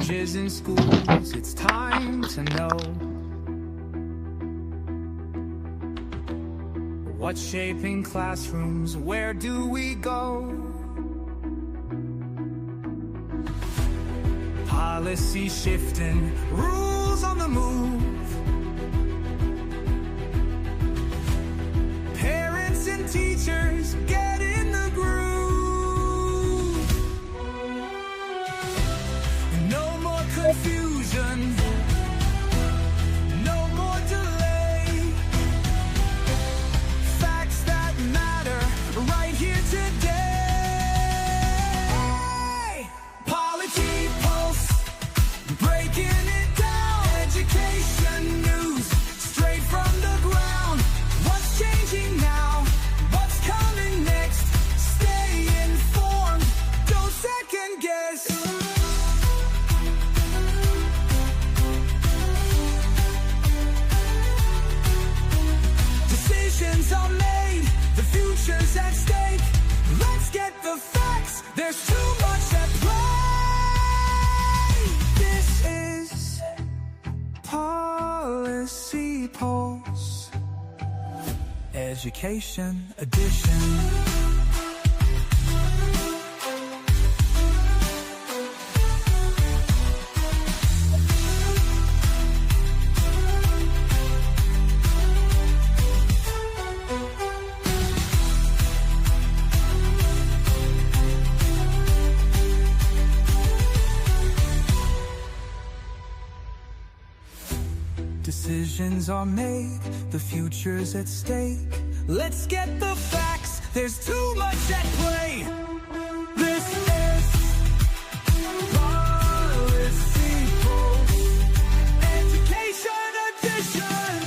changes in schools, it's time to know what's shaping classrooms, where do we go? Policy shifting, rules on the move. Parents and teachers get in the groove. No more confusion, no more delay. Facts that matter right here today. Polity Pulse, breaking it down. Education news, straight from the ground. What's changing now? What's coming next? Stay informed, don't second guess. Decisions are made, the future's at stake. Let's get the facts, there's too much at play. This is Policy Pulse, Education Edition. Decisions are made, the future's at stake. Let's get the facts, there's too much at play. This is Policy Pulse, Education Edition.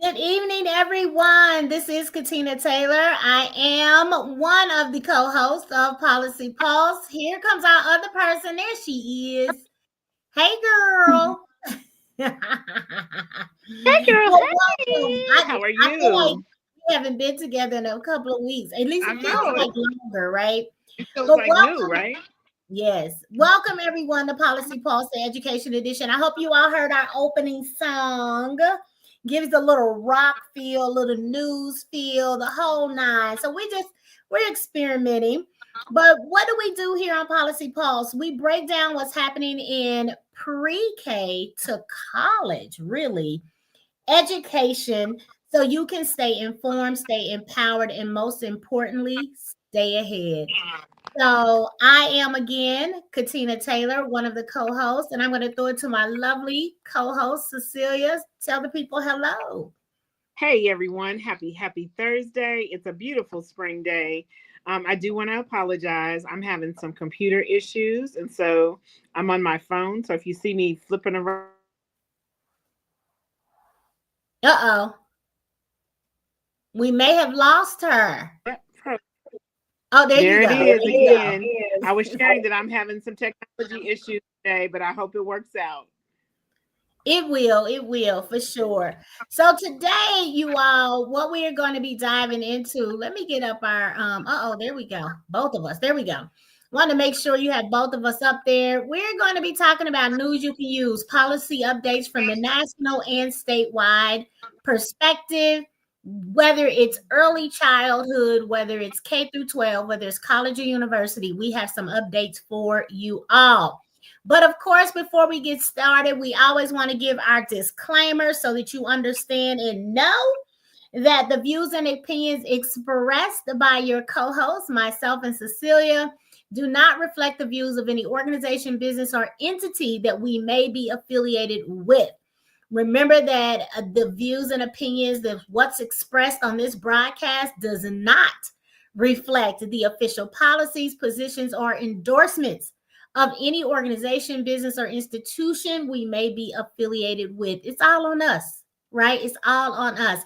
Good evening, everyone. This is Katina Taylor. I am one of the co-hosts of Policy Pulse. Here comes our other person. There she is. Hey, girl. Hey, girl. Well, Hey. welcome. How are I feel like you? we haven't been together in a couple of weeks. At least I it feels know. like longer, right? It feels But like welcome. new, right? Yes. Welcome, everyone, to Policy Pulse, the Education Edition. I hope you all heard our opening song. Gives a little rock feel, a little news feel, the whole nine. So we're experimenting. But what do we do here on Policy Pulse? We break down what's happening in pre-K to college, really, education, so you can stay informed, stay empowered, and most importantly, stay ahead. So I am again Katina Taylor, one of the co-hosts, and I'm going to throw it to my lovely co-host Cecilia. Tell the people hello. Hey, everyone. Happy Thursday. It's a beautiful spring day. I do want to apologize. I'm having some computer issues, and so I'm on my phone. So if you see me flipping around. Uh-oh. We may have lost her. Oh, there it you go. is again. I was sharing that I'm having some technology issues today, but I hope it works out. It will for sure. So today, you all, what we are going to be diving into, let me get up our, there we go. Both of us, there we go. Want to make sure you have both of us up there. We're going to be talking about news you can use, policy updates from the national and statewide perspective, whether it's early childhood, whether it's K through 12, whether it's college or university, we have some updates for you all. But of course, before we get started, we always want to give our disclaimer so that you understand and know that the views and opinions expressed by your co-hosts, myself and Cecilia, do not reflect the views of any organization, business, or entity that we may be affiliated with. Remember that the views and opinions of what's expressed on this broadcast does not reflect the official policies, positions, or endorsements of any organization, business, or institution we may be affiliated with. It's all on us, right? It's all on us.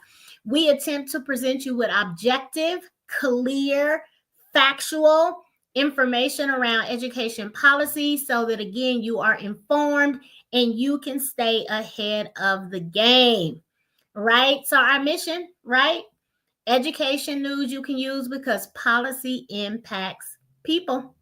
We attempt to present you with objective, clear, factual, information around education policy so that, again, you are informed and you can stay ahead of the game, right? So our mission, right? Education news you can use because policy impacts people.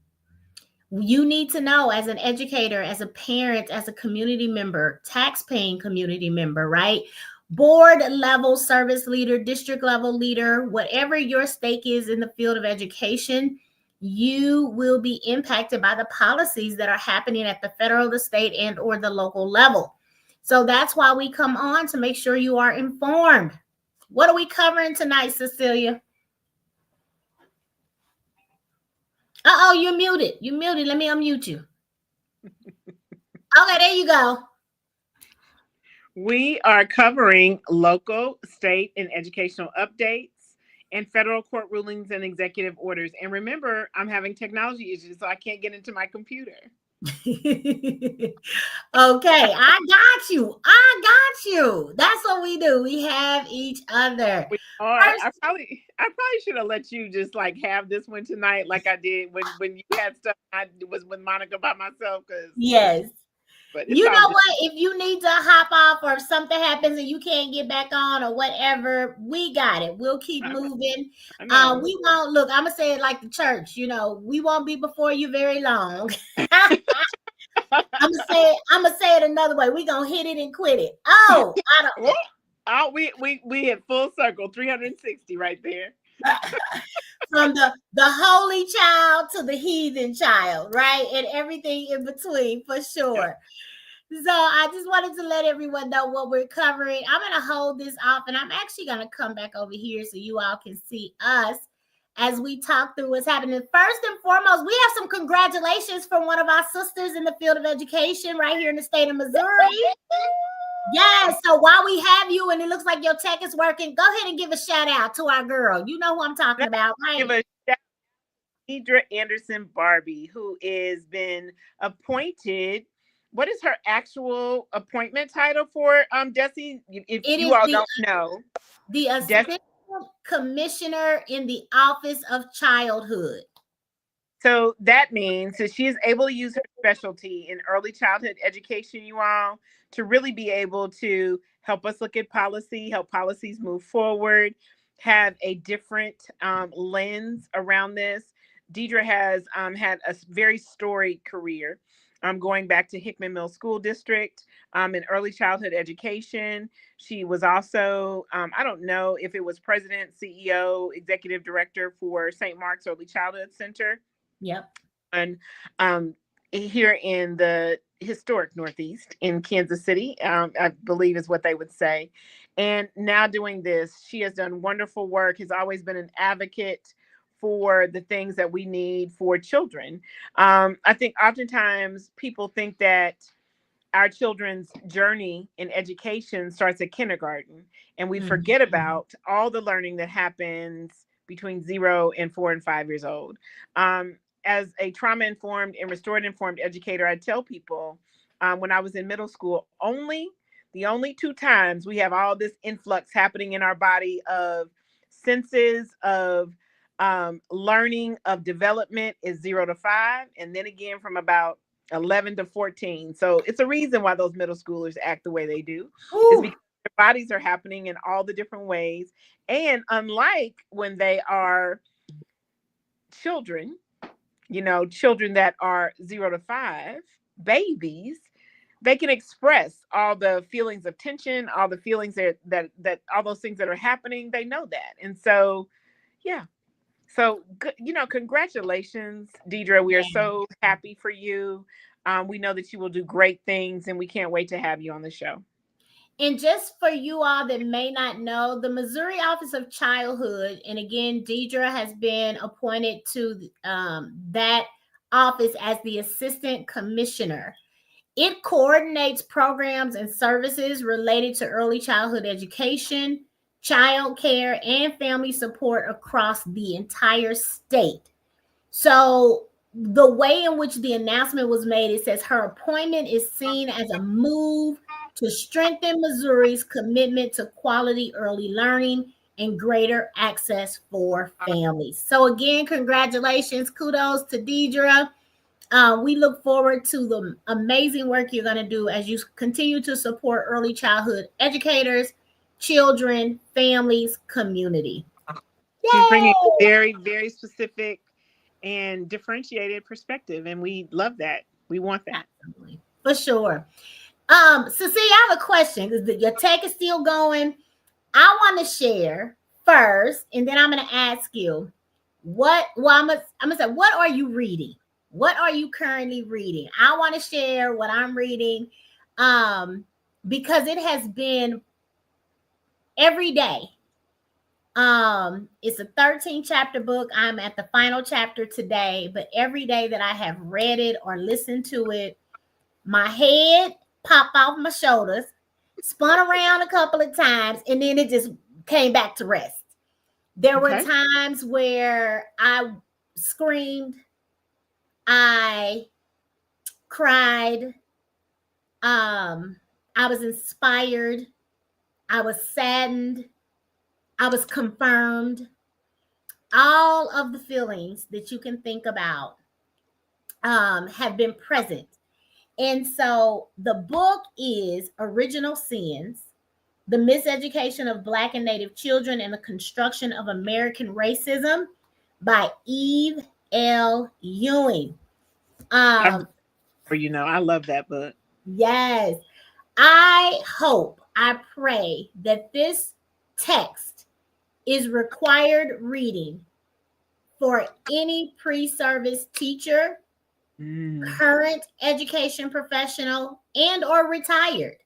You need to know as an educator, as a parent, as a community member, tax-paying community member, right? Board level service leader, district level leader, whatever your stake is in the field of education, you will be impacted by the policies that are happening at the federal, the state, and or the local level. So that's why we come on to make sure you are informed. What are we covering tonight, Cecilia? Uh-oh, you're muted. You're muted. Let me unmute you. Okay, there you go. We are covering local, state, and educational updates and federal court rulings and executive orders. And remember, I'm having technology issues, so I can't get into my computer. Okay, I got you. I got you. That's what we do. We have each other. We are. I probably should have let you just like have this one tonight, like I did when you had stuff. I was with Monica by myself. Yes. But you know what? If you need to hop off or if something happens and you can't get back on or whatever, we got it. We'll keep moving. We won't look. I'm gonna say it like the church. You know, we won't be before you very long. I'm gonna say it another way. We're gonna hit it and quit it. Oh, I don't. Oh, we hit full circle, 360 right there. From the holy child to the heathen child, right? And everything in between, for sure. So I just wanted to let everyone know what we're covering. I'm going to hold this off, and I'm actually going to come back over here so you all can see us as we talk through what's happening. First and foremost, we have some congratulations from one of our sisters in the field of education right here in the state of Missouri. Yes, so while we have you and it looks like your tech is working, go ahead and give a shout out to our girl. You know who I'm talking about, right? Give a shout out to Deidre Anderson Barbie, who has been appointed. What is her actual appointment title for Desi? If you all don't know. The Assistant Commissioner in the Office of Childhood. So that means that she is able to use her specialty in early childhood education, you all, to really be able to help us look at policy, help policies move forward, have a different lens around this. Deidre has had a very storied career. Going back to Hickman Mill School District in early childhood education. She was also, I don't know if it was president, CEO, executive director for St. Mark's Early Childhood Center. Yep. And here in the historic Northeast in Kansas City, I believe is what they would say. And now doing this, she has done wonderful work, has always been an advocate for the things that we need for children. I think oftentimes people think that our children's journey in education starts at kindergarten, and we forget about all the learning that happens between 0 and 4 and 5 years old. As a trauma-informed and restorative-informed educator, I tell people when I was in middle school, the only 2 times we have all this influx happening in our body of senses, of learning, of development is 0 to 5, and then again from about 11 to 14. So it's a reason why those middle schoolers act the way they do. It's because their bodies are happening in all the different ways. And unlike when they are children, children that are 0 to 5, babies, they can express all the feelings of tension, all the feelings that all those things that are happening. They know that. And so, yeah. So, congratulations, Deidre. We are so happy for you. We know that you will do great things, and we can't wait to have you on the show. And just for you all that may not know, the Missouri Office of Childhood, and again, Deidre has been appointed to that office as the Assistant Commissioner. It coordinates programs and services related to early childhood education, child care, and family support across the entire state. So the way in which the announcement was made, it says her appointment is seen as a move to strengthen Missouri's commitment to quality early learning and greater access for families. So again, congratulations, kudos to Deidre. We look forward to the amazing work you're going to do as you continue to support early childhood educators, children, families, community. She's bringing a very, very specific and differentiated perspective, and we love that. We want that. Absolutely. For sure. Cecilia, I have a question because your tech is still going. I want to share first, and then I'm going to ask you I'm going to say, what are you reading? What are you currently reading? I want to share what I'm reading because it has been every day. It's a 13 chapter book. I'm at the final chapter today, but every day that I have read it or listened to it, my head popped off my shoulders, spun around a couple of times, and then it just came back to rest. There were times where I screamed, I cried, I was inspired, I was saddened, I was confirmed. All of the feelings that you can think about have been present. And so the book is Original Sins: The Miseducation of Black and Native Children and the Construction of American Racism by Eve L. Ewing. I love that book. Yes. I hope, I pray that this text is required reading for any pre-service teacher, current education professional, and or retired.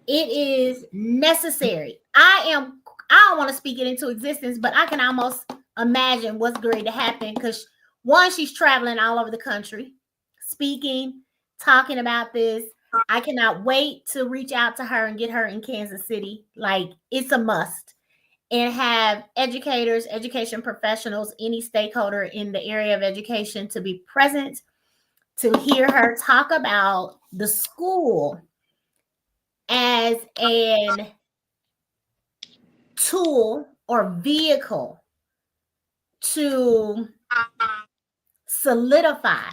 It is necessary. I don't want to speak it into existence, but I can almost imagine what's going to happen because one, she's traveling all over the country, speaking, talking about this. I cannot wait to reach out to her and get her in Kansas City. Like, it's a must. And have educators, education professionals, any stakeholder in the area of education to be present to hear her talk about the school as an tool or vehicle to solidify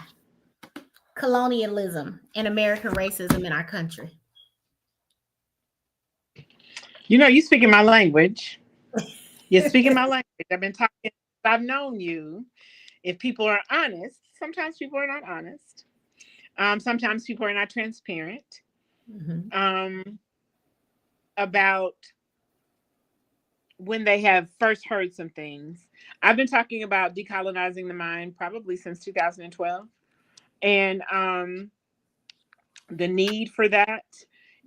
colonialism and American racism in our country. You know, you speaking my language. You're speaking my language. I've been talking, I've known you. If people are honest, sometimes people are not honest. Sometimes people are not transparent about when they have first heard some things. I've been talking about decolonizing the mind probably since 2012. And the need for that,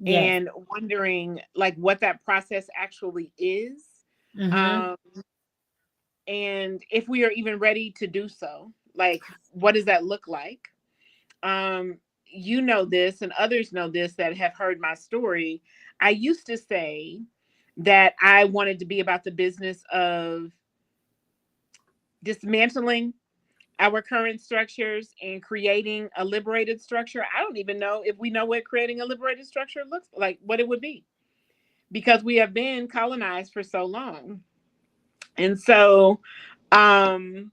and wondering like what that process actually is. And if we are even ready to do so, like, what does that look like? You know this, and others know this that have heard my story. I used to say that I wanted to be about the business of dismantling our current structures and creating a liberated structure. I don't even know if we know what creating a liberated structure looks like, what it would be, because we have been colonized for so long. And so I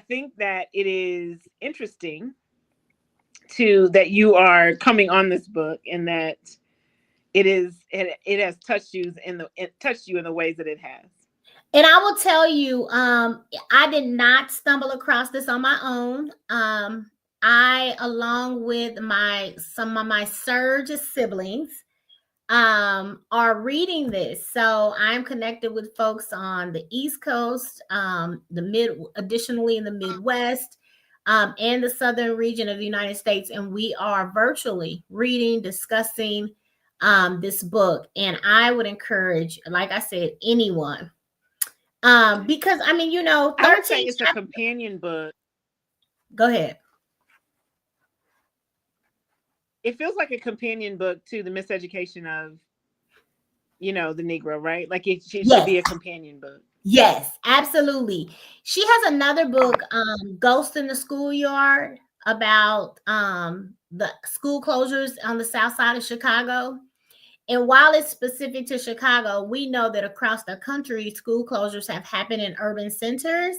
think that it is interesting that you are coming on this book, and that it has touched you in the ways that it has. And I will tell you, I did not stumble across this on my own. I, along with some of my surge siblings, are reading this. So I'm connected with folks on the East Coast, additionally in the Midwest, and the Southern region of the United States. And we are virtually reading, discussing this book. And I would encourage, like I said, anyone. Because I mean, 13 I would say it's a companion book. Go ahead. It feels like a companion book to the miseducation of, the Negro, right? Like it should be a companion book. Yes, absolutely. She has another book, Ghost in the Schoolyard, about the school closures on the south side of Chicago. And while it's specific to Chicago, we know that across the country, school closures have happened in urban centers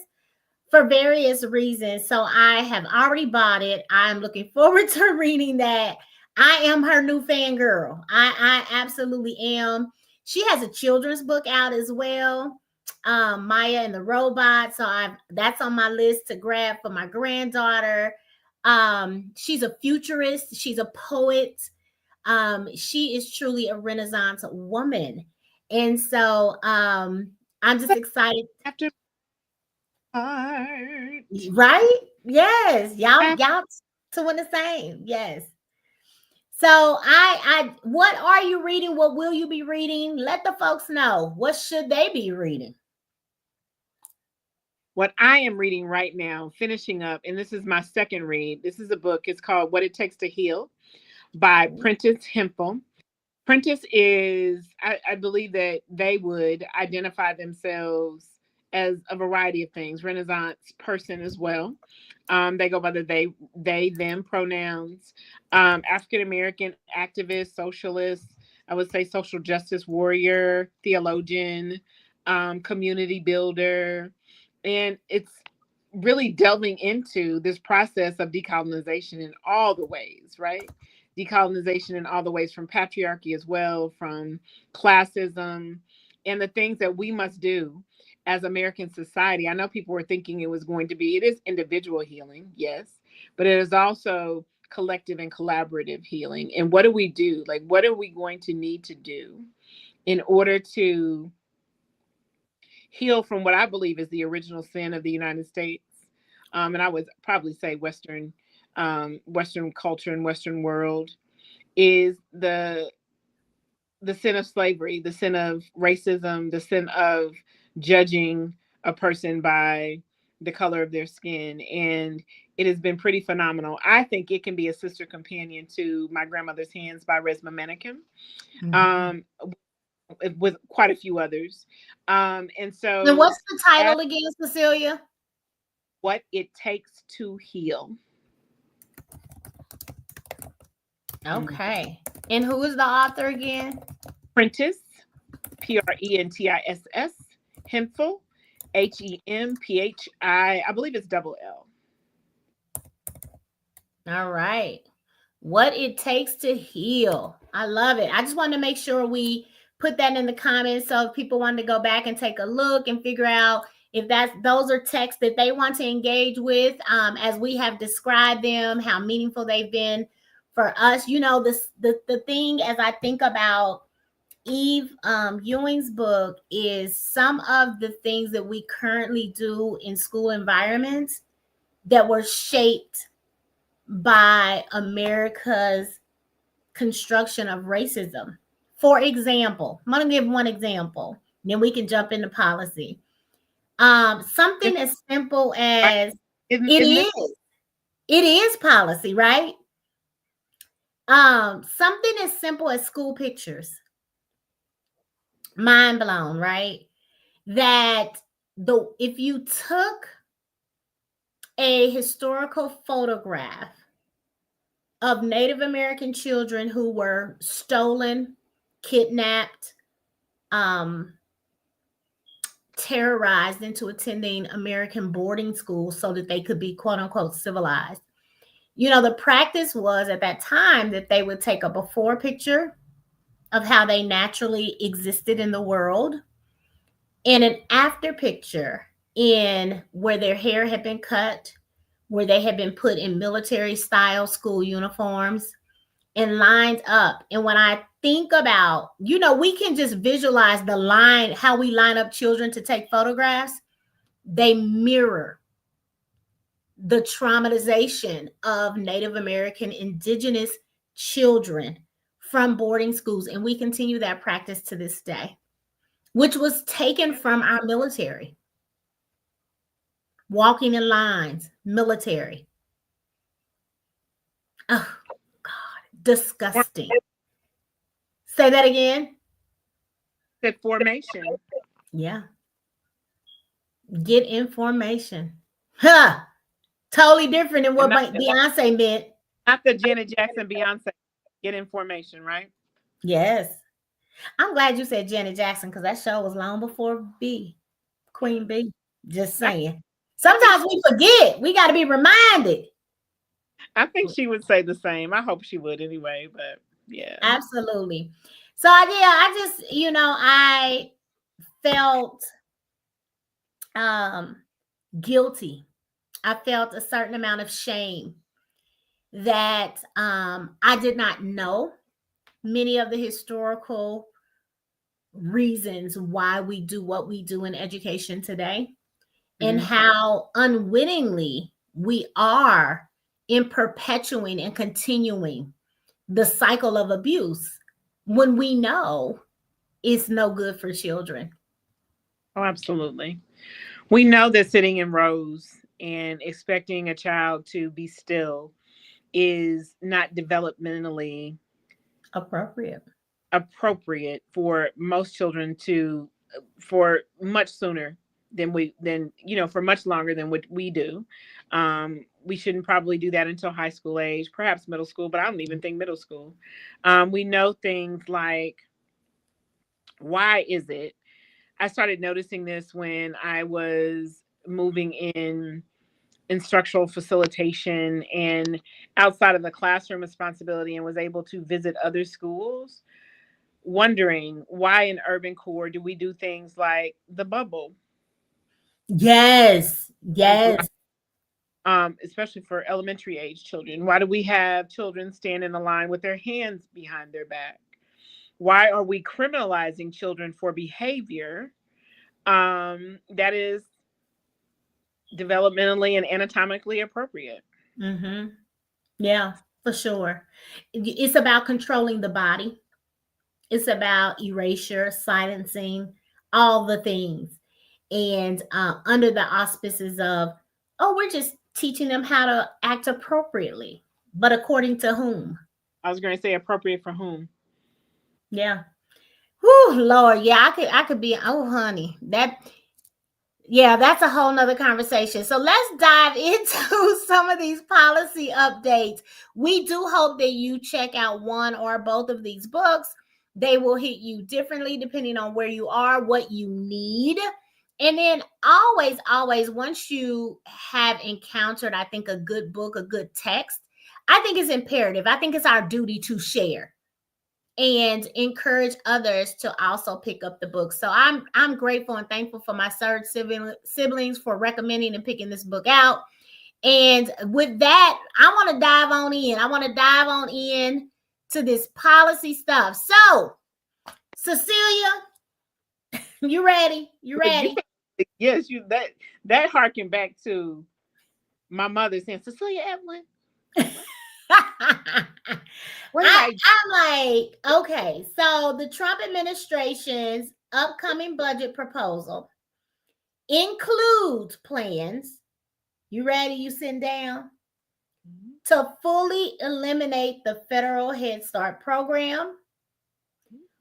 for various reasons. So I have already bought it. I'm looking forward to reading that. I am her new fangirl. I absolutely am. She has a children's book out as well, Maya and the Robot. So that's on my list to grab for my granddaughter. She's a futurist. She's a poet. She is truly a Renaissance woman. And so I'm just excited. After art. Right? Yes. Y'all doing the same. Yes. So what are you reading? What will you be reading? Let the folks know. What should they be reading? What I am reading right now, finishing up, and this is my second read. This is a book. It's called What It Takes to Heal by Prentice Hemphill. Prentice is, I believe that they would identify themselves as a variety of things, Renaissance person as well. They go by the they, them pronouns, African-American activist, socialist, I would say social justice warrior, theologian, community builder. And it's really delving into this process of decolonization in all the ways, right? Decolonization in all the ways, from patriarchy as well, from classism, and the things that we must do as American society. I know people were thinking it is individual healing, yes, but it is also collective and collaborative healing. And what do we do? Like, what are we going to need to do in order to heal from what I believe is the original sin of the United States? And I would probably say Western culture and Western world is the sin of slavery, the sin of racism, the sin of judging a person by the color of their skin. And it has been pretty phenomenal. I think it can be a sister companion to My Grandmother's Hands by Resmaa Menakem, with quite a few others. And what's the title again, Cecilia? What It Takes to Heal. Okay. And who is the author again? Prentice, Prentiss, Hemphill, Hemphi. I believe it's double L. All right. What It Takes to Heal. I love it. I just wanted to make sure we put that in the comments so if people want to go back and take a look and figure out if those are texts that they want to engage with, as we have described them, how meaningful they've been for us. You know, the thing as I think about Eve Ewing's book is some of the things that we currently do in school environments that were shaped by America's construction of racism. For example, I'm going to give one example, then we can jump into policy. Something as simple as it is policy, right? Something as simple as school pictures. Mind blown, right? That if you took a historical photograph of Native American children who were stolen, kidnapped, terrorized into attending American boarding schools so that they could be quote unquote civilized. You know, the practice was at that time that they would take a before picture of how they naturally existed in the world and an after picture in where their hair had been cut, where they had been put in military style school uniforms and lined up. And when I think about, you know, we can just visualize the line, how we line up children to take photographs. They mirror the traumatization of Native American indigenous children from boarding schools. And we continue that practice to this day, which was taken from our military. Walking in lines, military. Oh, God, disgusting. Say that again. The formation. Yeah. Get information. Huh. Totally different than what Beyonce meant. Not the Janet Jackson, Beyonce. Get information, right? Yes. I'm glad you said Janet Jackson because that show was long before Queen B. Just I, saying. I think Sometimes we forget. We got to be reminded. I think she would say the same. I hope she would anyway, but yeah. Absolutely. So I just, I felt guilty. I felt a certain amount of shame that I did not know many of the historical reasons why we do what we do in education today, and how unwittingly we are in perpetuating and continuing the cycle of abuse when we know it's no good for children. Oh, absolutely. We know that sitting in rows and expecting a child to be still is not developmentally Appropriate. appropriate for most children to for much sooner for much longer than what we do. We shouldn't probably do that until high school age, perhaps middle school, but I don't even think middle school. We know things like, why is it? I started noticing this when I was moving in instructional facilitation and outside of the classroom responsibility, and was able to visit other schools, wondering why in urban core do we do things like the bubble. Yes. Yes. Especially for elementary age children. Why do we have children stand in a line with their hands behind their back? Why are we criminalizing children for behavior that is developmentally and anatomically appropriate? Mm-hmm. Yeah, for sure. It's about controlling the body. It's about erasure, silencing, all the things. And under the auspices of, oh, we're just teaching them how to act appropriately. But according to whom? I was going to say appropriate for whom? Yeah. Whew, Lord. Yeah, I could be, oh, honey. That's a whole nother conversation. So let's dive into some of these policy updates. We do hope that you check out one or both of these books. They will hit you differently depending on where you are, what you need. And then always, once you have encountered, I think, a good book, a good text, I think it's imperative. I think it's our duty to share and encourage others to also pick up the book. So I'm grateful and thankful for my surge siblings for recommending and picking this book out. And with that, I want to dive on in. I want to dive on in to this policy stuff. So, Cecilia, you ready? You ready? Yes, that harkened back to my mother saying, Cecilia Evelyn. I'm like, okay, so the Trump administration's upcoming budget proposal includes plans. You ready? You sitting down? To fully eliminate the federal Head Start program,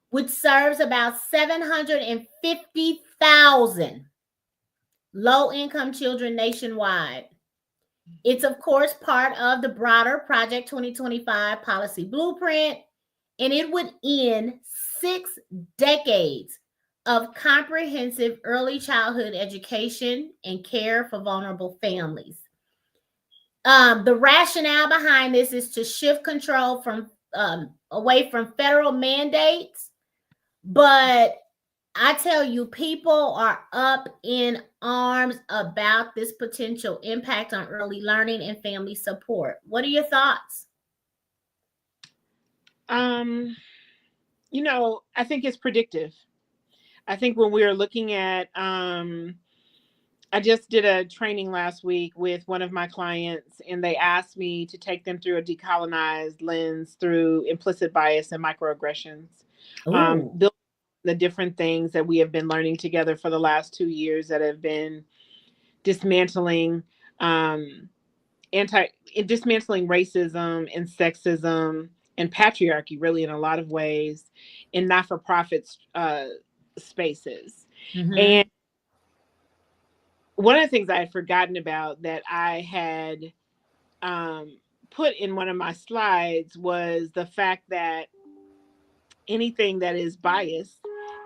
which serves about 750,000 low-income children nationwide. It's, of course, part of the broader Project 2025 policy blueprint, and it would end 6 decades of comprehensive early childhood education and care for vulnerable families. The rationale behind this is to shift control from away from federal mandates, but I tell you, people are up in arms about this potential impact on early learning and family support. What are your thoughts? I think it's predictive. I think when we are looking at, I just did a training last week with one of my clients, and they asked me to take them through a decolonized lens through implicit bias and microaggressions. Building the different things that we have been learning together for the last 2 years that have been dismantling dismantling racism and sexism and patriarchy, really, in a lot of ways, in not-for-profit spaces. Mm-hmm. And one of the things I had forgotten about that I had put in one of my slides was the fact that anything that is biased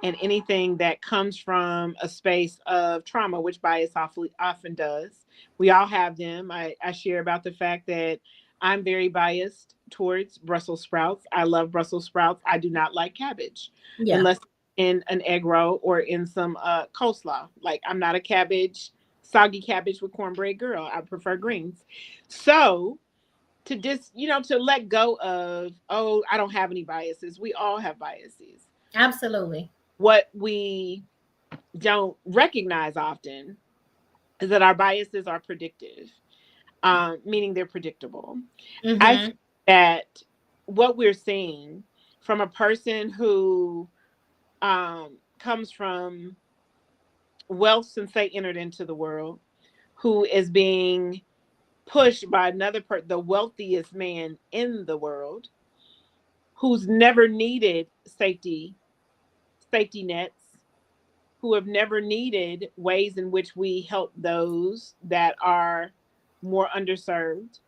and anything that comes from a space of trauma, which bias often does. We all have them. I share about the fact that I'm very biased towards Brussels sprouts. I love Brussels sprouts. I do not like cabbage unless in an egg roll or in some coleslaw. Like, I'm not a soggy cabbage with cornbread girl. I prefer greens. So to let go of, oh, I don't have any biases. We all have biases. Absolutely. What we don't recognize often is that our biases are predictive, meaning they're predictable. Mm-hmm. I think that what we're seeing from a person who comes from wealth since they entered into the world, who is being pushed by the wealthiest man in the world, who's never needed safety nets, who have never needed ways in which we help those that are more underserved.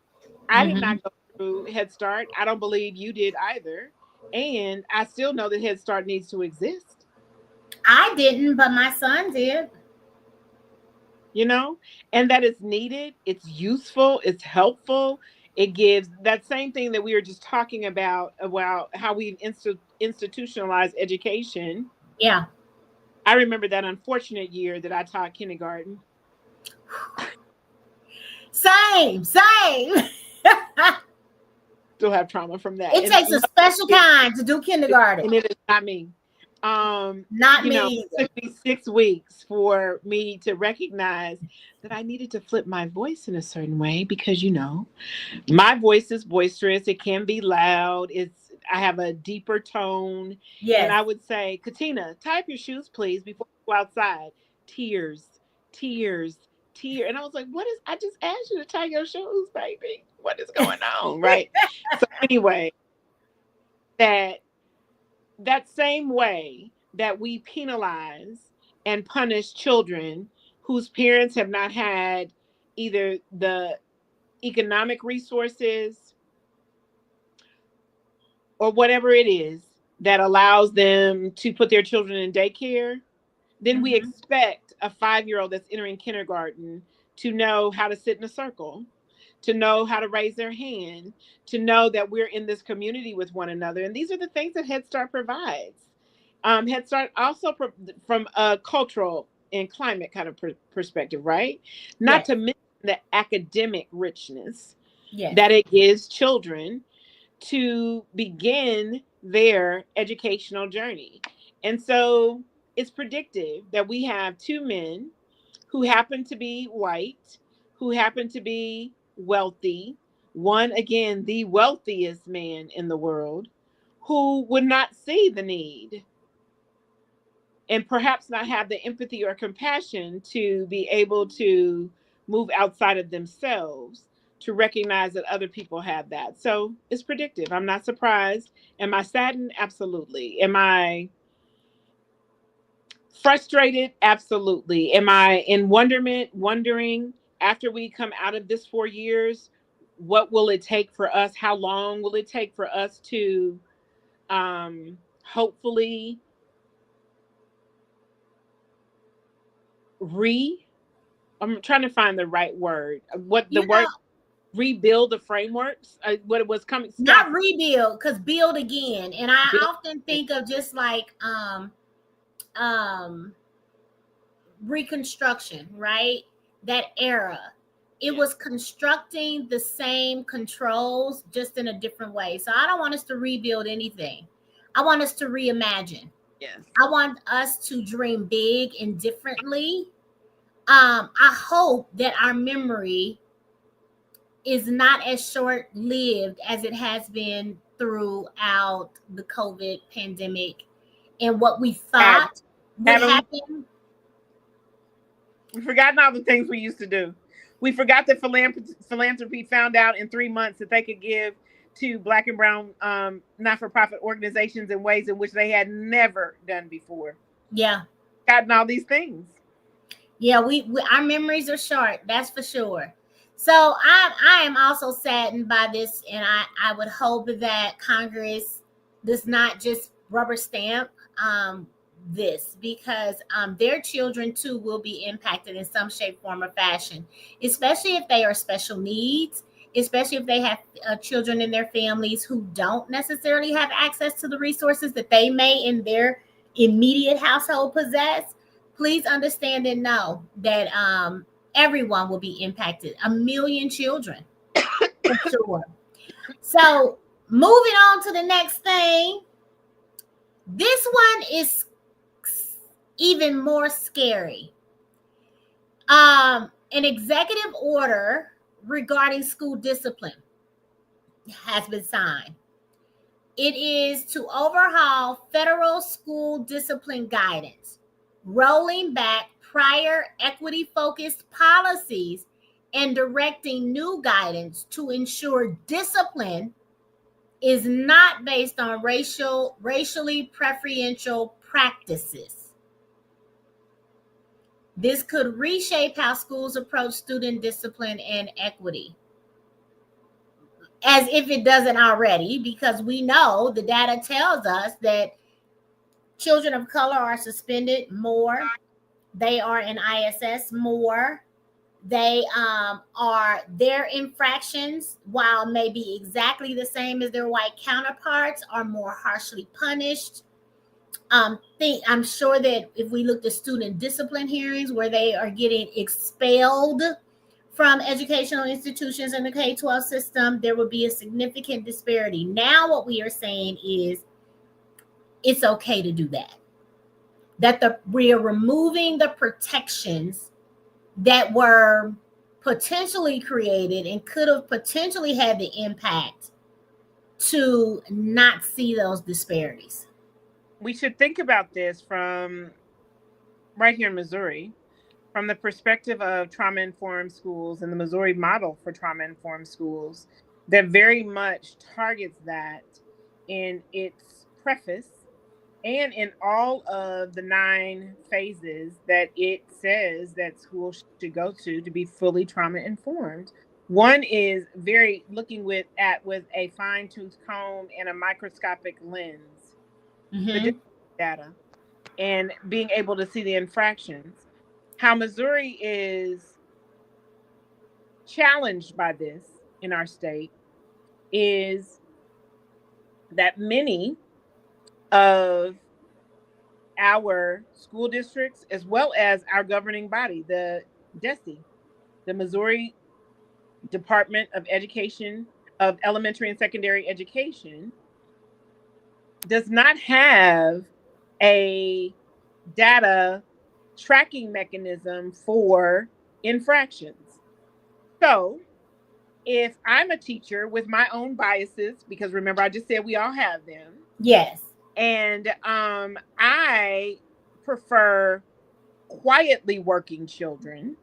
I did not go through Head Start. I don't believe you did either. And I still know that Head Start needs to exist. I didn't, but my son did. And that it's needed, it's useful, it's helpful. It gives that same thing that we were just talking about how we've institutionalized education. Yeah. I remember that unfortunate year that I taught kindergarten. Same. Still have trauma from that. It takes a special kind to do kindergarten. And it is not me. Not me. It took me 6 weeks for me to recognize that I needed to flip my voice in a certain way because, my voice is boisterous. It can be loud. I have a deeper tone. Yes. And I would say, Katina, tie up your shoes, please, before you go outside. Tears. And I was like, I just asked you to tie your shoes, baby. What is going on? Right. So anyway, that same way that we penalize and punish children whose parents have not had either the economic resources or whatever it is that allows them to put their children in daycare, then we expect a 5-year-old that's entering kindergarten to know how to sit in a circle, to know how to raise their hand, to know that we're in this community with one another. And these are the things that Head Start provides. Head Start also from a cultural and climate kind of perspective, right? Not to mention the academic richness that it gives children to begin their educational journey. And so it's predictive that we have 2 men who happen to be white, who happen to be wealthy, one, again, the wealthiest man in the world, who would not see the need and perhaps not have the empathy or compassion to be able to move outside of themselves to recognize that other people have that. So it's predictive. I'm not surprised. Am I saddened? Absolutely. Am I frustrated? Absolutely. Am I in wonderment, wondering after we come out of this 4 years, what will it take for us? How long will it take for us to hopefully I'm trying to find the right word. Rebuild the frameworks. What it was coming. Not rebuild, because build again. And I often think of just like Reconstruction, right? That era. It was constructing the same controls, just in a different way. So I don't want us to rebuild anything. I want us to reimagine. Yes. I want us to dream big and differently. I hope that our memory is not as short-lived as it has been throughout the COVID pandemic and what we thought would happen. We've forgotten all the things we used to do. We forgot that philanthropy found out in 3 months that they could give to Black and brown not-for-profit organizations in ways in which they had never done before. Yeah. Gotten all these things. Yeah, we our memories are short, that's for sure. So I am also saddened by this, and I would hope that Congress does not just rubber stamp this, because their children too will be impacted in some shape, form, or fashion, especially if they are special needs, especially if they have children in their families who don't necessarily have access to the resources that they may in their immediate household possess. Please understand and know that everyone will be impacted. 1 million children, for sure. So, moving on to the next thing. This one is even more scary. An executive order regarding school discipline has been signed. It is to overhaul federal school discipline guidance, rolling back prior equity-focused policies and directing new guidance to ensure discipline is not based on racially preferential practices. This could reshape how schools approach student discipline and equity, as if it doesn't already, because we know the data tells us that children of color are suspended more. They are in ISS more. They are their infractions, while maybe exactly the same as their white counterparts, are more harshly punished. I'm sure that if we looked at student discipline hearings where they are getting expelled from educational institutions in the K-12 system, there would be a significant disparity. Now what we are saying is it's okay to do that. We are removing the protections that were potentially created and could have potentially had the impact to not see those disparities. We should think about this from right here in Missouri, from the perspective of trauma-informed schools and the Missouri model for trauma-informed schools that very much targets that in its preface and in all of the 9 phases that it says that schools should go to be fully trauma-informed. One is very looking with a fine-tooth comb and a microscopic lens, the data, and being able to see the infractions. How Missouri is challenged by this in our state is that many of our school districts, as well as our governing body, the DESE, the Missouri Department of Education of Elementary and Secondary Education, does not have a data tracking mechanism for infractions. So if I'm a teacher with my own biases, because remember, I just said we all have them. Yes. And I prefer quietly working children.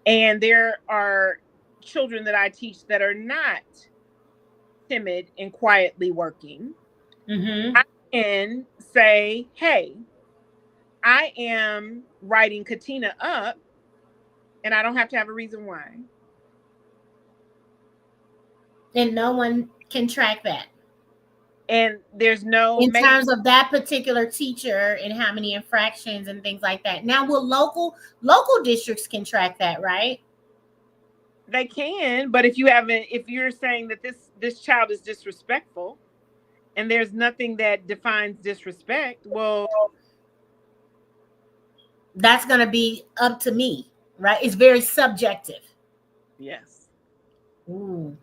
And there are children that I teach that are not timid and quietly working. I can say, hey, I am writing Katina up, and I don't have to have a reason why. And no one can track that. And there's no in terms of that particular teacher and how many infractions and things like that. Now, will local districts can track that, right? They can, but if you're saying that this child is disrespectful, and there's nothing that defines disrespect, well, that's going to be up to me, right? It's very subjective. Yes. Ooh.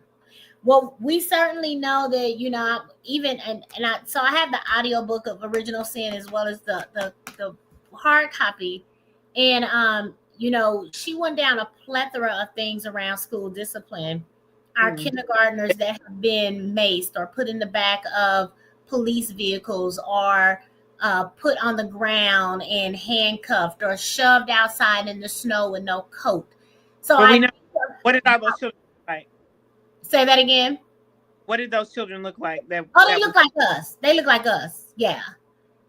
Well, we certainly know that, so I have the audiobook of Original Sin as well as the hard copy. And, she went down a plethora of things around school discipline. Our kindergartners that have been maced or put in the back of police vehicles or put on the ground and handcuffed or shoved outside in the snow with no coat. So what did all those children look like? Say that again. What did those children look like? They look like us. They look like us. Yeah.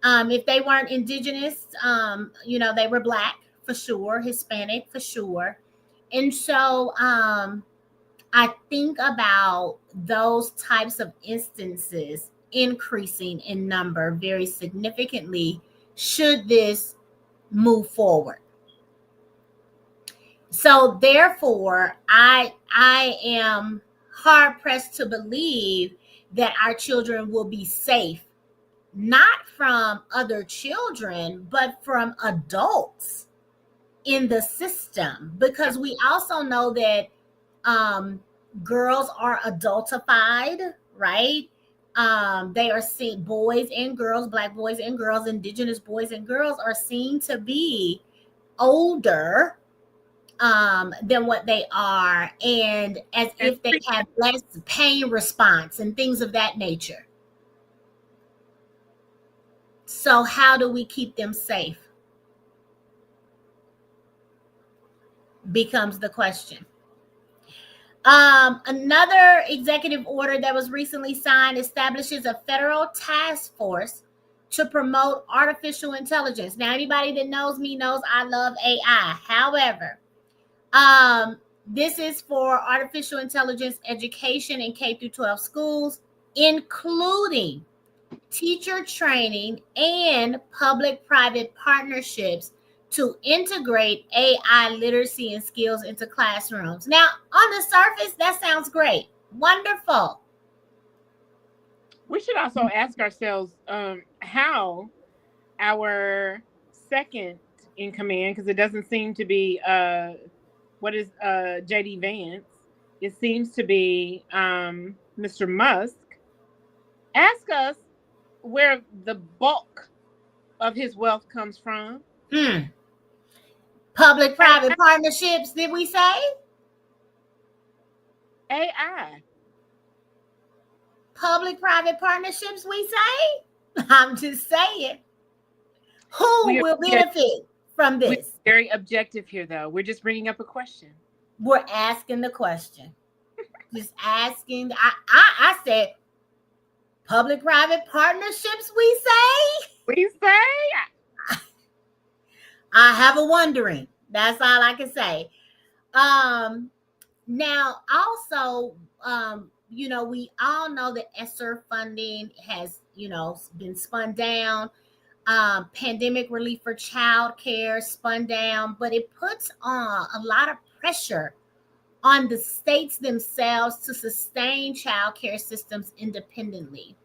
If they weren't indigenous, they were Black for sure, Hispanic for sure. And so I think about those types of instances increasing in number very significantly should this move forward. So therefore, I am hard pressed to believe that our children will be safe, not from other children, but from adults in the system, because we also know that girls are adultified, right? They are seen, boys and girls, Black boys and girls, Indigenous boys and girls are seen to be older than what they are, and as if they have less pain response and things of that nature. So how do we keep them safe? Becomes the question. Another executive order that was recently signed establishes a federal task force to promote artificial intelligence. Now, anybody that knows me knows I love AI. However, this is for artificial intelligence education in K through 12 schools, including teacher training and public-private partnerships to integrate AI literacy and skills into classrooms. Now, on the surface, that sounds great. Wonderful. We should also ask ourselves how our second in command, because it doesn't seem to be what is JD Vance. It seems to be Mr. Musk. Ask us where the bulk of his wealth comes from. Public-private partnerships, did we say? AI. Public-private partnerships, we say? I'm just saying. Who will benefit from this? We're very objective here, though. We're just bringing up a question. We're asking the question. Just asking. I said public-private partnerships, we say? We say? I have a wondering. That's all I can say. Now, also, we all know that ESSER funding has, been spun down. Pandemic relief for child care spun down, but it puts on a lot of pressure on the states themselves to sustain child care systems independently.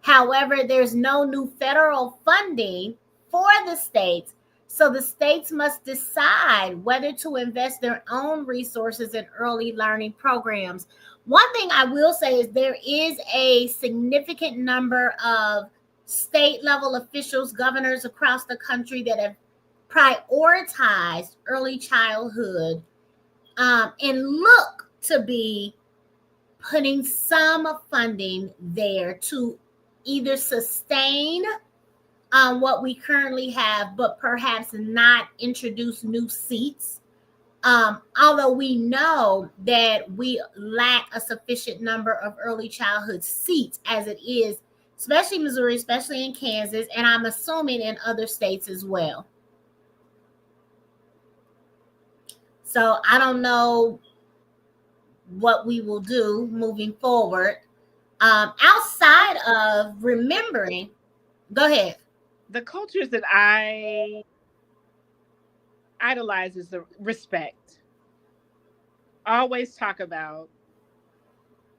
However, there's no new federal funding for the states, so the states must decide whether to invest their own resources in early learning programs. One thing I will say is there is a significant number of state level officials, governors across the country that have prioritized early childhood and look to be putting some funding there to either sustain what we currently have, but perhaps not introduce new seats. Although we know that we lack a sufficient number of early childhood seats as it is, especially Missouri, especially in Kansas, and I'm assuming in other states as well. So I don't know what we will do moving forward. Outside of remembering, go ahead. The cultures that I idolize is the respect. Always talk about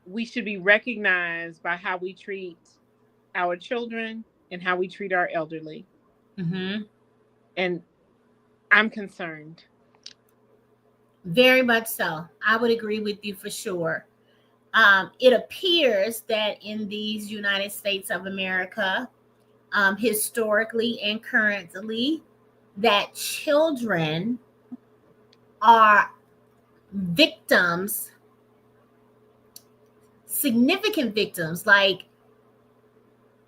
we should be recognized by how we treat our children and how we treat our elderly. Mm-hmm. And I'm concerned. Very much so. I would agree with you for sure. It appears that in these United States of America, historically and currently, that children are victims, significant victims, like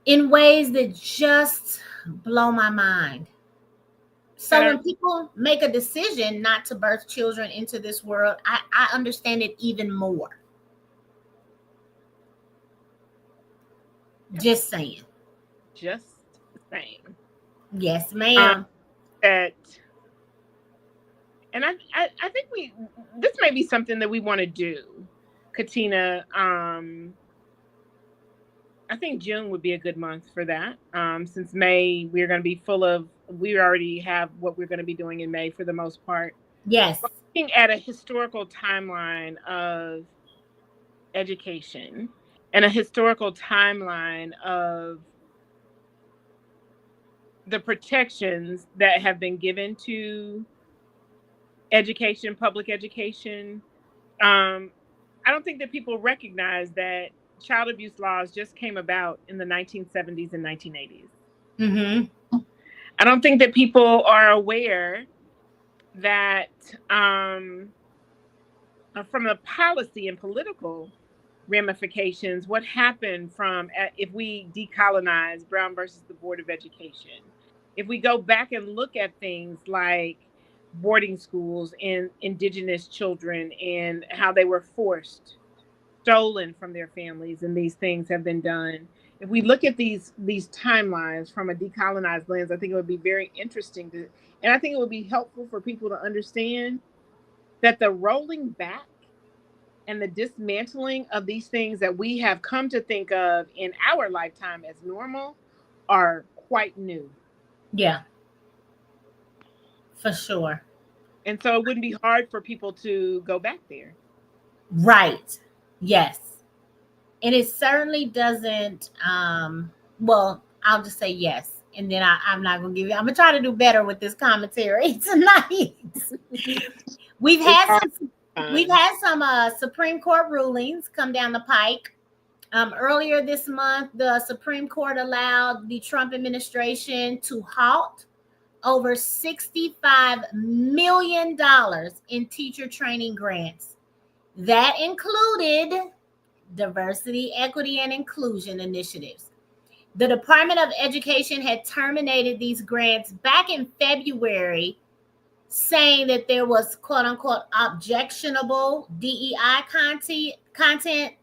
in ways that just blow my mind. So when people make a decision not to birth children into this world, I understand it even more. Just saying. Just saying. Yes, ma'am. And I think this may be something that we want to do, Katina. I think June would be a good month for that. Since May, we're going to be full of, we already have what we're going to be doing in May for the most part. Yes. Looking at a historical timeline of education and a historical timeline of the protections that have been given to education, public education. I don't think that people recognize that child abuse laws just came about in the 1970s and 1980s. Mm-hmm. I don't think that people are aware that from the policy and political ramifications, what happened from if we decolonize Brown versus the Board of Education, if we go back and look at things like boarding schools and indigenous children and how they were forced, stolen from their families, and these things have been done. If we look at these timelines from a decolonized lens, I think it would be very interesting to, and I think it would be helpful for people to understand that the rolling back and the dismantling of these things that we have come to think of in our lifetime as normal are quite new. Yeah, for sure. And so it wouldn't be hard for people to go back there. Right. Yes. And it certainly doesn't, well, I'll just say yes. And then I'm not going to give you, I'm going to try to do better with this commentary tonight. We've had some Supreme Court rulings come down the pike. Earlier this month, the Supreme Court allowed the Trump administration to halt over $65 million in teacher training grants. That included diversity, equity, and inclusion initiatives. The Department of Education had terminated these grants back in February, saying that there was quote unquote objectionable DEI content,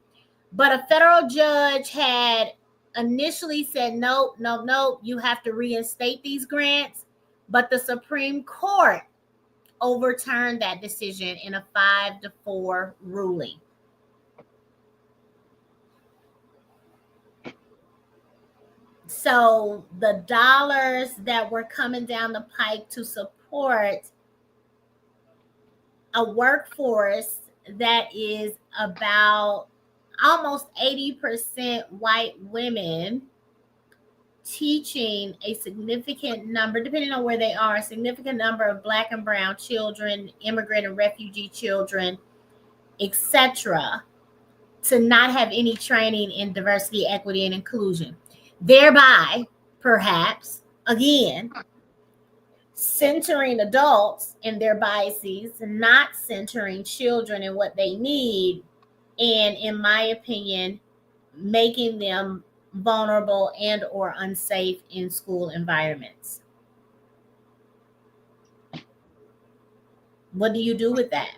but a federal judge had initially said, no, you have to reinstate these grants. But the Supreme Court overturned that decision in a 5-4 ruling. So the dollars that were coming down the pike to support a workforce that is about almost 80% white women, teaching a significant number, depending on where they are, a significant number of Black and brown children, immigrant and refugee children, etc., to not have any training in diversity, equity, and inclusion. Thereby, perhaps, again, centering adults and their biases, not centering children and what they need, and in my opinion, making them vulnerable and or unsafe in school environments. What do you do with that?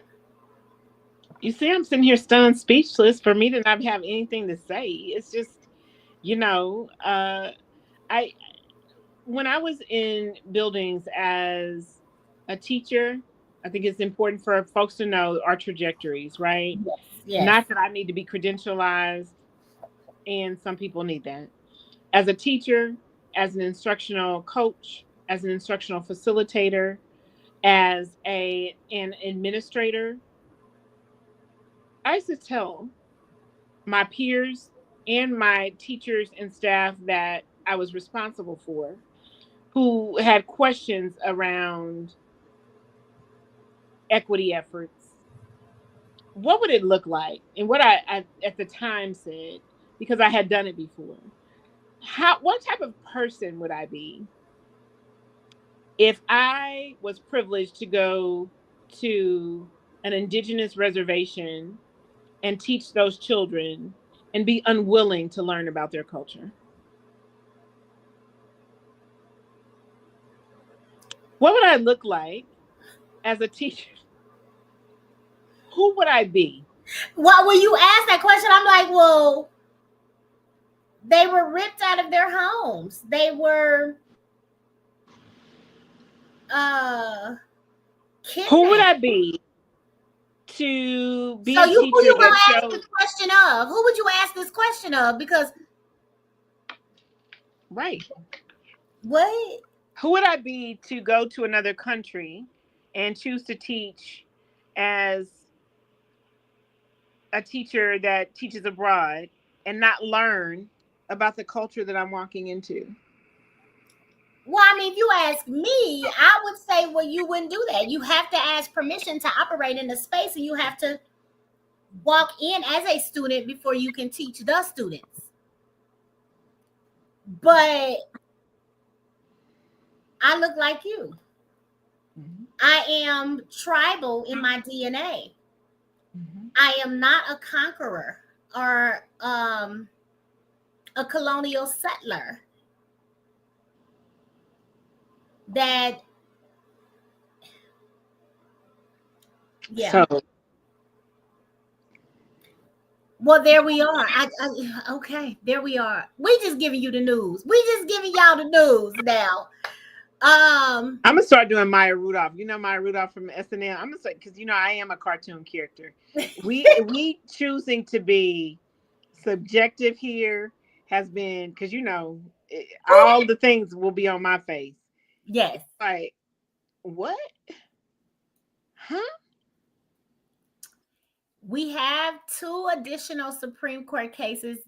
You see, I'm sitting here stunned, speechless. For me to not have anything to say, it's just, when I was in buildings as a teacher, I think it's important for folks to know our trajectories, right? Yes. Not that I need to be credentialized, and some people need that. As a teacher, as an instructional coach, as an instructional facilitator, as an administrator, I used to tell my peers and my teachers and staff that I was responsible for, who had questions around equity efforts, what would it look like? And what I at the time said, because I had done it before, what type of person would I be if I was privileged to go to an indigenous reservation and teach those children and be unwilling to learn about their culture? What would I look like as a teacher? Who would I be? Well, when you ask that question, I'm like, well, they were ripped out of their homes. They were kidnapped. Who would I be to be so a teacher who you gonna that ask this question of? Who would you ask this question of? Because Right. What? Who would I be to go to another country and choose to teach as a teacher that teaches abroad and not learn about the culture that I'm walking into? Well, I mean, if you ask me, I would say, well, you wouldn't do that. You have to ask permission to operate in the space, and you have to walk in as a student before you can teach the students. But I look like you. Mm-hmm. I am tribal in my DNA. Mm-hmm. I am not a conqueror or a colonial settler that, yeah. So Well, there we are. Okay, there we are. We just giving you the news. We just giving y'all the news now. I'm gonna start doing Maya Rudolph. You know Maya Rudolph from SNL. I'm gonna say, because I am a cartoon character. We choosing to be subjective here has been, because all the things will be on my face. Yes. Like, what? Huh? We have 2 additional Supreme Court cases,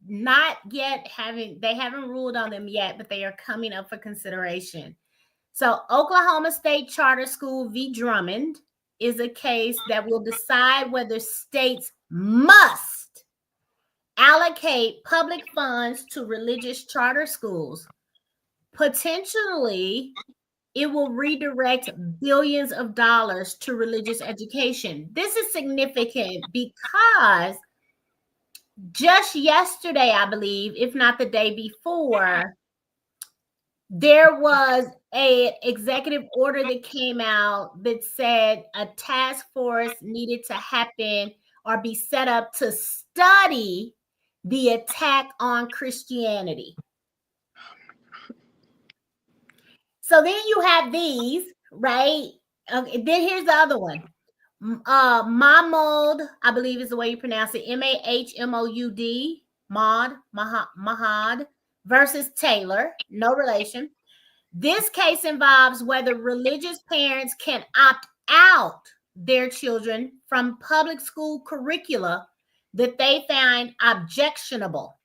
they haven't ruled on them yet, but they are coming up for consideration. So Oklahoma State Charter School v. Drummond is a case that will decide whether states must allocate public funds to religious charter schools. Potentially, it will redirect billions of dollars to religious education. This is significant because just yesterday, I believe, if not the day before, there was an executive order that came out that said a task force needed to happen or be set up to study the attack on Christianity. So then you have these, right? Okay, then here's the other one. Mahmoud, I believe is the way you pronounce it. Mahmoud, Mahad versus Taylor, no relation. This case involves whether religious parents can opt out their children from public school curricula that they find objectionable.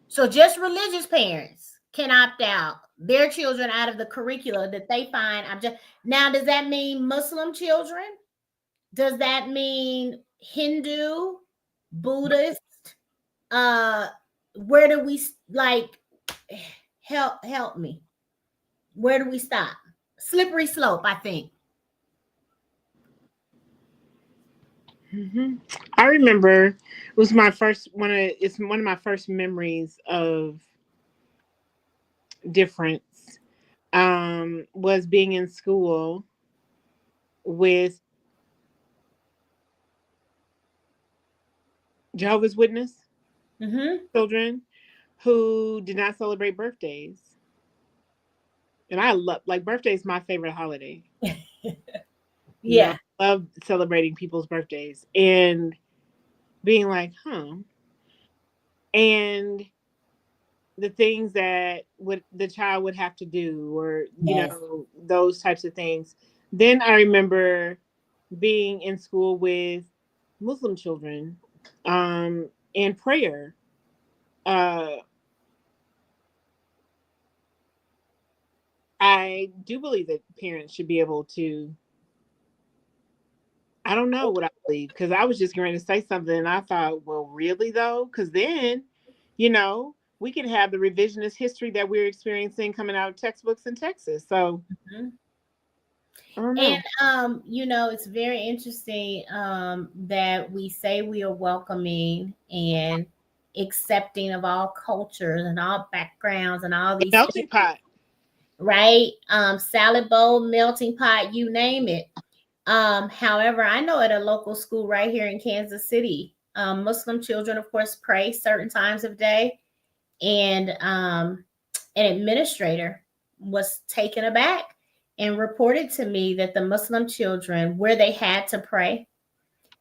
So just religious parents can opt out their children out of the curricula that they find object. Now, does that mean Muslim children? Does that mean Hindu, Buddhist? Where do we help me? Where do we stop? Slippery slope, I think. Mm-hmm. I remember it was my first it's one of my first memories of difference. Was being in school with Jehovah's Witness children who did not celebrate birthdays. And I love, birthday is my favorite holiday. Yeah. I love celebrating people's birthdays and being like, and the things that the child would have to do, or those types of things. Then I remember being in school with Muslim children and prayer. I do believe that parents should be able to, I don't know what I believe, because I was just going to say something and I thought, well, really though? Because then, we can have the revisionist history that we're experiencing coming out of textbooks in Texas. So, I don't know. And, it's very interesting that we say we are welcoming and accepting of all cultures and all backgrounds and all these melting pot. Right? Salad bowl, melting pot, you name it. However, I know at a local school right here in Kansas City, Muslim children, of course, pray certain times of day. And an administrator was taken aback and reported to me that the Muslim children, where they had to pray,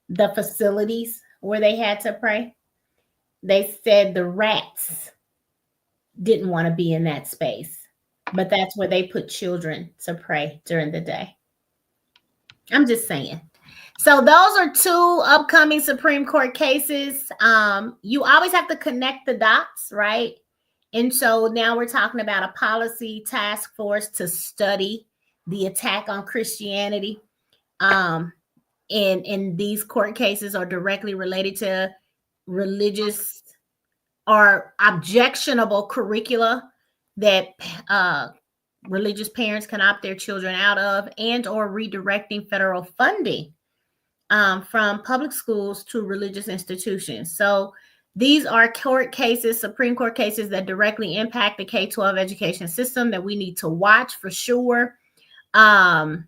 the facilities where they had to pray, they said the rats didn't want to be in that space. But that's where they put children to pray during the day. I'm just saying. So those are two upcoming Supreme Court cases. You always have to connect the dots, right? And so now we're talking about a policy task force to study the attack on Christianity. And these court cases are directly related to religious or objectionable curricula that religious parents can opt their children out of, and or redirecting federal funding from public schools to religious institutions. So these are court cases, Supreme Court cases that directly impact the K-12 education system that we need to watch for sure. I'm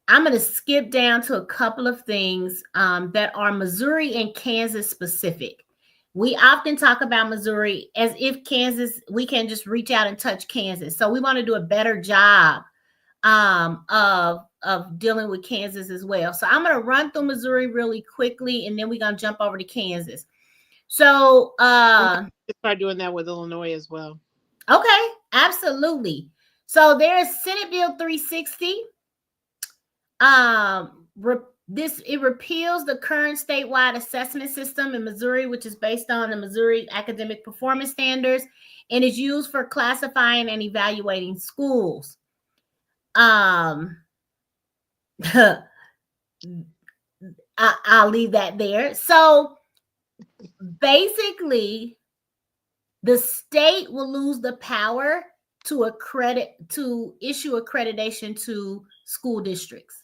going to skip down to a couple of things that are Missouri and Kansas specific. We often talk about Missouri as if Kansas, we can just reach out and touch Kansas. So we want to do a better job of dealing with Kansas as well. So I'm going to run through Missouri really quickly, and then we're going to jump over to Kansas. So start doing that with Illinois as well. Okay, absolutely. So there's Senate Bill 360. It repeals the current statewide assessment system in Missouri, which is based on the Missouri Academic Performance Standards, and is used for classifying and evaluating schools. I'll leave that there. So basically, the state will lose the power to issue accreditation to school districts.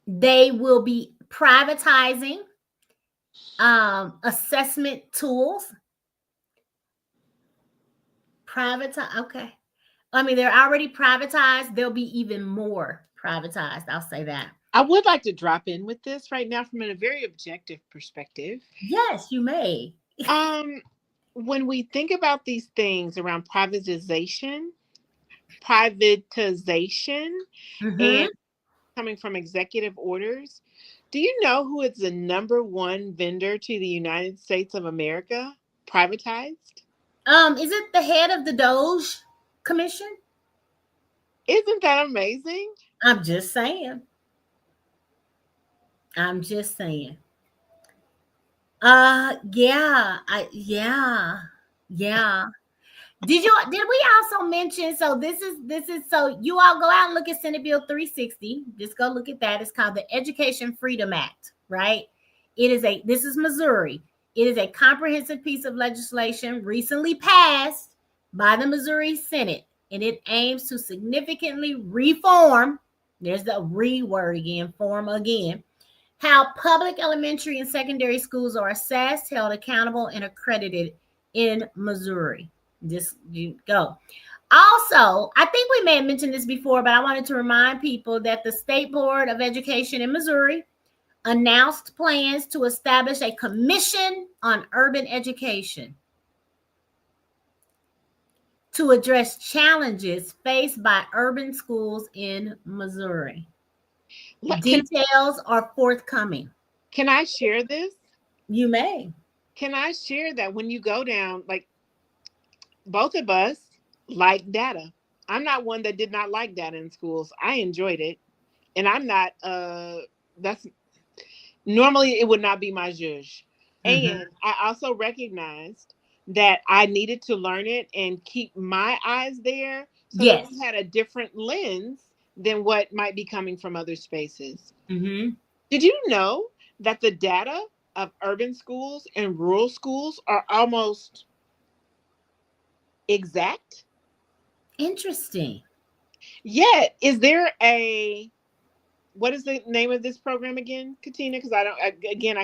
They will be privatizing assessment tools. Okay. I mean, they're already privatized. They'll be even more privatized. I'll say that. I would like to drop in with this right now from a very objective perspective. Yes, you may. When we think about these things around privatization, and coming from executive orders, do you know who is the number one vendor to the United States of America privatized? Is it the head of the Doge Commission? Isn't that amazing? I'm just saying. Yeah. Did we also mention, so this is so you all go out and look at Senate Bill 360. Just go look at that. It's called the Education Freedom Act, right? This is Missouri. It is a comprehensive piece of legislation recently passed by the Missouri Senate, and it aims to significantly reform, there's the word again, form again, how public elementary and secondary schools are assessed, held accountable, and accredited in Missouri. Just you go. Also, I think we may have mentioned this before, but I wanted to remind people that the State Board of Education in Missouri announced plans to establish a commission on urban education to address challenges faced by urban schools in Missouri. Details are forthcoming. Can I share this? You may. Can I share that when you go down, like both of us like data. I'm not one that did not like data in schools. I enjoyed it. And I'm not, normally it would not be my zhuzh. And I also recognized that I needed to learn it and keep my eyes there. So that we had a different lens than what might be coming from other spaces. Did you know that the data of urban schools and rural schools are almost exact? Interesting. Yet, is there what is the name of this program again, Katina? Because I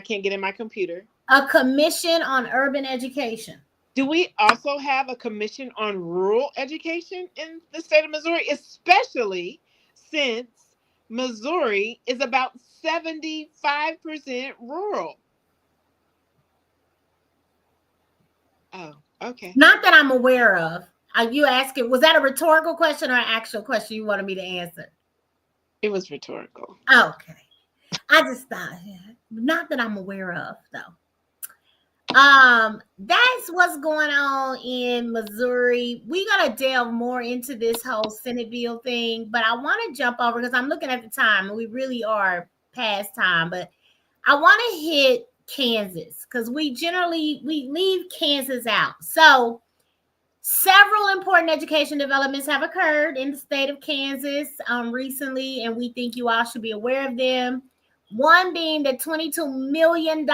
can't get in my computer. A commission on urban education. Do we also have a commission on rural education in the state of Missouri, especially since Missouri is about 75% rural? Oh, okay. Not that I'm aware of. You asking, was that a rhetorical question or an actual question you wanted me to answer? It was rhetorical. Okay. I just thought, not that I'm aware of, though. That's what's going on in Missouri. We gotta delve more into this whole Senate bill thing, but I want to jump over because I'm looking at the time and we really are past time. But I want to hit Kansas because we leave Kansas out. So several important education developments have occurred in the state of Kansas recently, and we think you all should be aware of them. One being that $22 million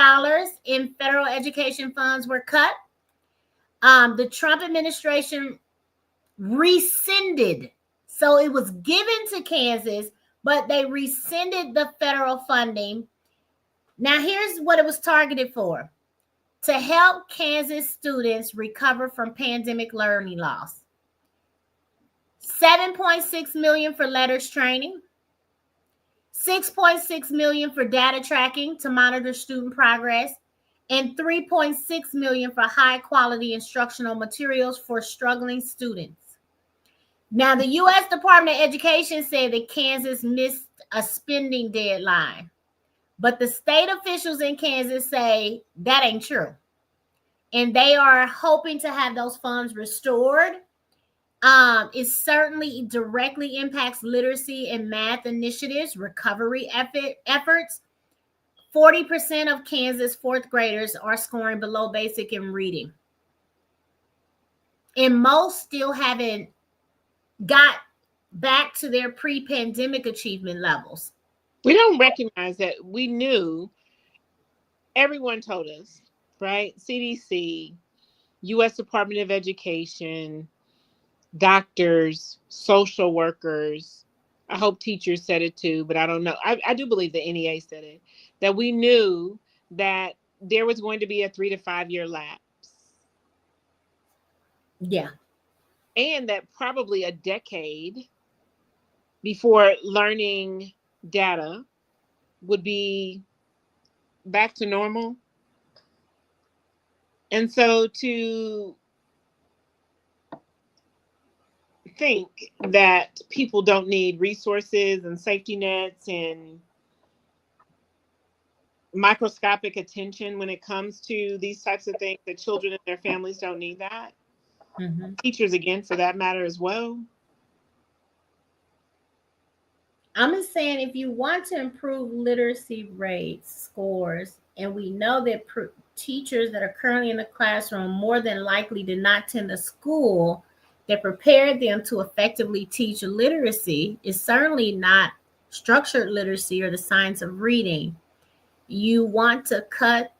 in federal education funds were cut. The Trump administration rescinded. So it was given to Kansas, but they rescinded the federal funding. Now, here's what it was targeted for: to help Kansas students recover from pandemic learning loss. $7.6 million for letters training. $6.6 million for data tracking to monitor student progress, and $3.6 million for high quality instructional materials for struggling students. Now, the U.S. Department of Education said that Kansas missed a spending deadline, but the state officials in Kansas say that ain't true, and they are hoping to have those funds restored. It certainly directly impacts literacy and math initiatives, recovery efforts. 40% of Kansas fourth graders are scoring below basic in reading. And most still haven't got back to their pre-pandemic achievement levels. We don't recognize that. We knew, everyone told us, right? CDC, U.S. Department of Education, doctors, social workers. I hope teachers said it too, but I don't know. I do believe the NEA said it, that we knew that there was going to be a 3 to 5 year lapse. Yeah. And that probably a decade before learning data would be back to normal. And so to think that people don't need resources and safety nets and microscopic attention when it comes to these types of things, that children and their families don't need that. Mm-hmm. Teachers, again, for that matter as well. I'm just saying, if you want to improve literacy rates, scores, and we know that teachers that are currently in the classroom more than likely did not attend a school that prepared them to effectively teach literacy, is certainly not structured literacy or the science of reading. You want to cut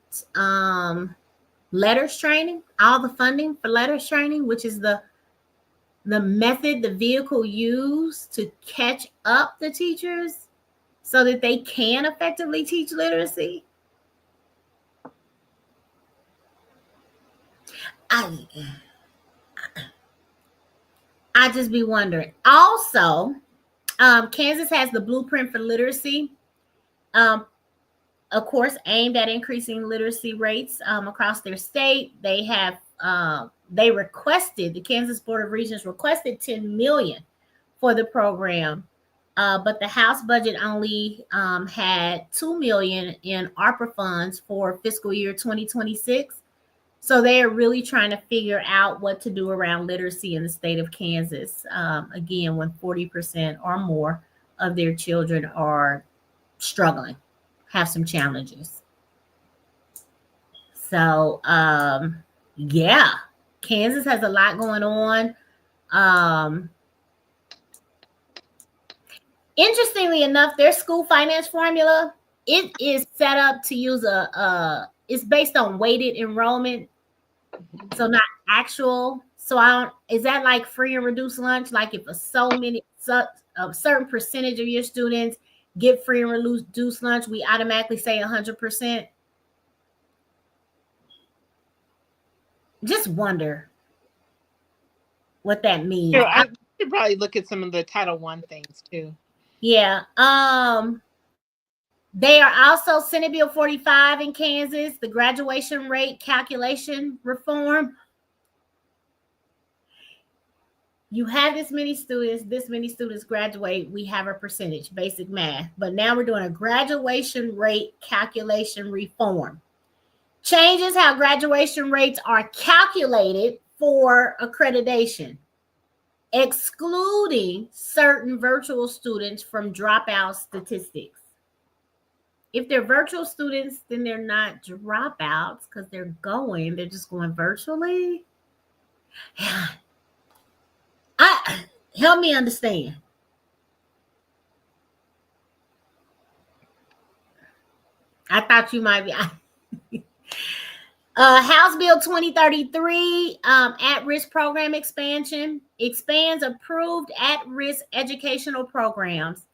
letters training, all the funding for letters training, which is the method, the vehicle used to catch up the teachers so that they can effectively teach literacy. I just be wondering. Also, Kansas has the Blueprint for Literacy, of course, aimed at increasing literacy rates across their state. They have the Kansas Board of Regents requested $10 million for the program, but the House budget only had $2 million in ARPA funds for fiscal year 2026. So they are really trying to figure out what to do around literacy in the state of Kansas. Again, when 40% or more of their children are struggling, have some challenges. So, yeah, Kansas has a lot going on. Interestingly enough, their school finance formula, it is set up to use it's based on weighted enrollment. So not actual. So is that like free and reduced lunch? Like if a certain percentage of your students get free and reduced lunch, we automatically say 100%. Just wonder what that means. Sure, I should probably look at some of the Title I things too. Yeah. They are also Senate Bill 45 in Kansas, the graduation rate calculation reform. You have this many students graduate, we have a percentage, basic math. But now we're doing a graduation rate calculation reform. changes how graduation rates are calculated for accreditation, excluding certain virtual students from dropout statistics. If they're virtual students, then they're not dropouts because they're just going virtually. Yeah. Help me understand. I thought you might be. House Bill 2033, at-risk program expansion, expands approved at-risk educational programs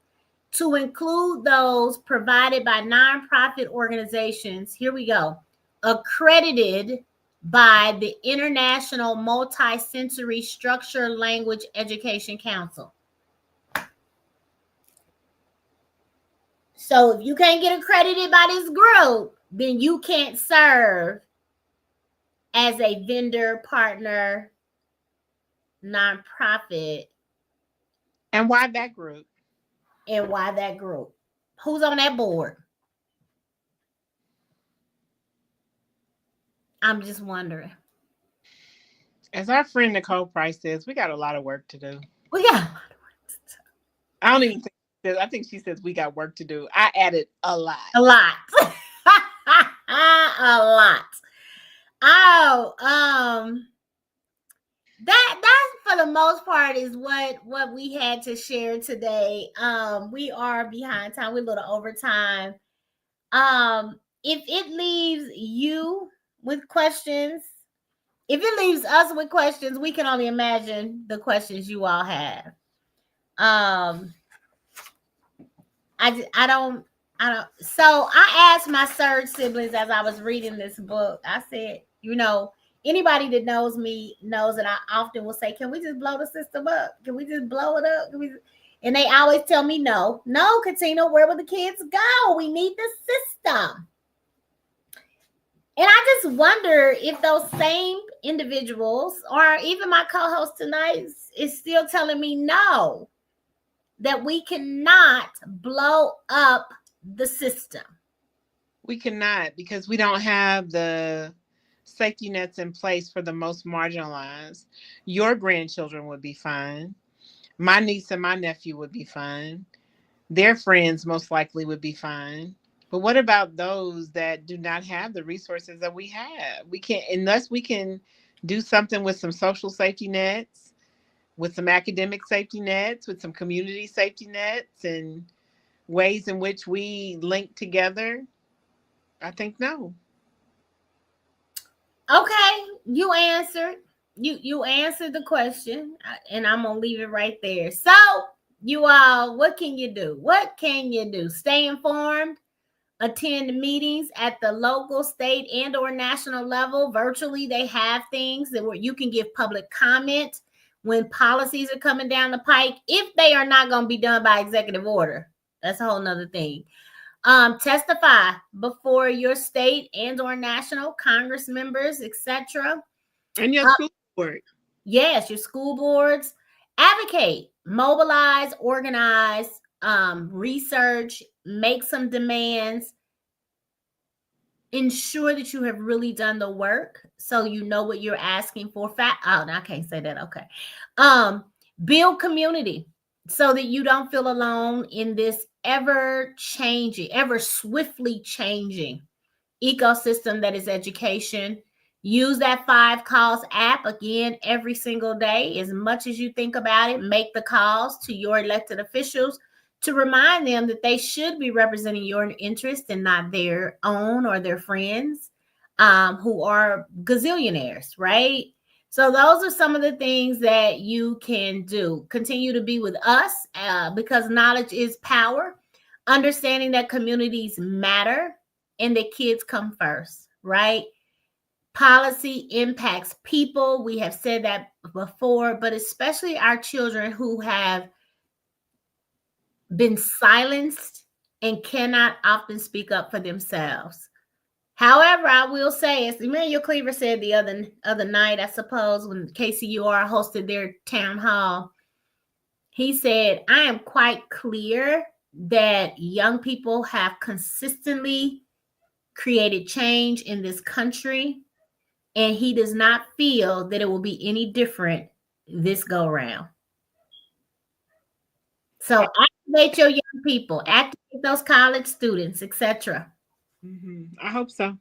to include those provided by nonprofit organizations. Here we go. Accredited by the International Multisensory Structure Language Education Council. So if you can't get accredited by this group, then you can't serve as a vendor, partner, nonprofit. And why that group? And why that group? Who's on that board? I'm just wondering. As our friend Nicole Price says, we got a lot of work to do. We got a lot of work to do. I don't even think, I think she says we got work to do. I added a lot. A lot. A lot. Oh, that for the most part is what we had to share today. We are behind time. We're a little over time. If it leaves you with questions, if it leaves us with questions, we can only imagine the questions you all have. I don't. So I asked my surge siblings as I was reading this book. I said, anybody that knows me knows that I often will say, can we just blow the system up? Can we just blow it up? And they always tell me, no, Katina, where will the kids go? We need the system. And I just wonder if those same individuals, or even my co-host tonight, is still telling me no, that we cannot blow up the system. We cannot, because we don't have the safety nets in place for the most marginalized. Your grandchildren would be fine. My niece and my nephew would be fine. Their friends most likely would be fine. But what about those that do not have the resources that we have? We can't, unless we can do something with some social safety nets, with some academic safety nets, with some community safety nets, and ways in which we link together. I think no. Okay, you answered. You answered the question, and I'm gonna leave it right there. So, you all, what can you do? What can you do? Stay informed. Attend meetings at the local, state, and or national level. Virtually, they have things where you can give public comment when policies are coming down the pike, if they are not going to be done by executive order. That's a whole nother thing. Testify before your state and or national Congress members, etc. And your school board. Yes, your school boards. Advocate, mobilize, organize, research, make some demands. Ensure that you have really done the work so you know what you're asking for. Oh, no, I can't say that. Okay. Build community so that you don't feel alone in this ever swiftly changing ecosystem that is education. Use that 5 Calls app again every single day. As much as you think about it, make the calls to your elected officials to remind them that they should be representing your interest and not their own or their friends who are gazillionaires, right? So those are some of the things that you can do. Continue to be with us because knowledge is power. Understanding that communities matter and that kids come first, right? Policy impacts people. We have said that before, but especially our children who have been silenced and cannot often speak up for themselves. However, I will say, as Emmanuel Cleaver said the other night, I suppose, when KCUR hosted their town hall, he said, I am quite clear that young people have consistently created change in this country, and he does not feel that it will be any different this go round. So activate your young people, activate those college students, etc. I hope so.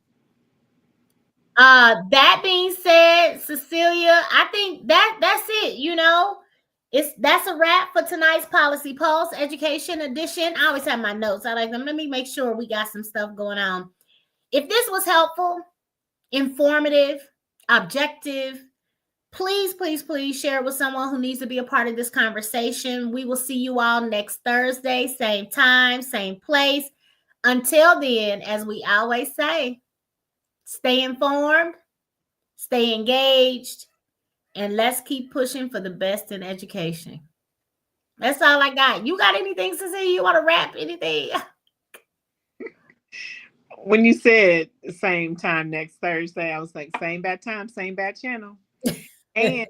That being said, Cecilia, I think that's it. You know, that's a wrap for tonight's Policy Pulse Education Edition. I always have my notes. I like them. Let me make sure we got some stuff going on. If this was helpful, informative, objective, please, please, please share it with someone who needs to be a part of this conversation. We will see you all next Thursday, same time, same place. Until then, as we always say, stay informed, stay engaged, and let's keep pushing for the best in education. That's all I got. You got anything, Cecilia? You want to wrap anything? When you said same time next Thursday, I was like, same bad time, same bad channel. And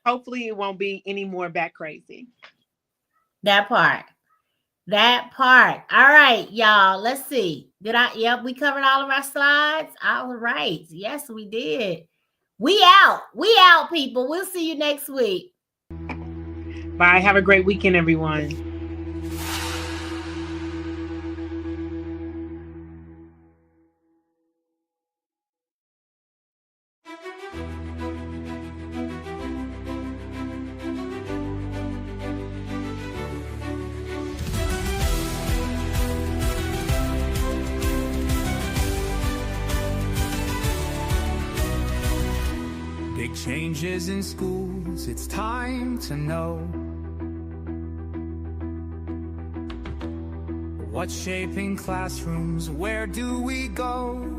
hopefully it won't be any more bat crazy. That part. All right, y'all. Let's see. Yep, we covered all of our slides. All right. Yes, we did. We out, people. We'll see you next week. Bye. Have a great weekend, everyone. Big changes in schools, it's time to know what's shaping classrooms, where do we go?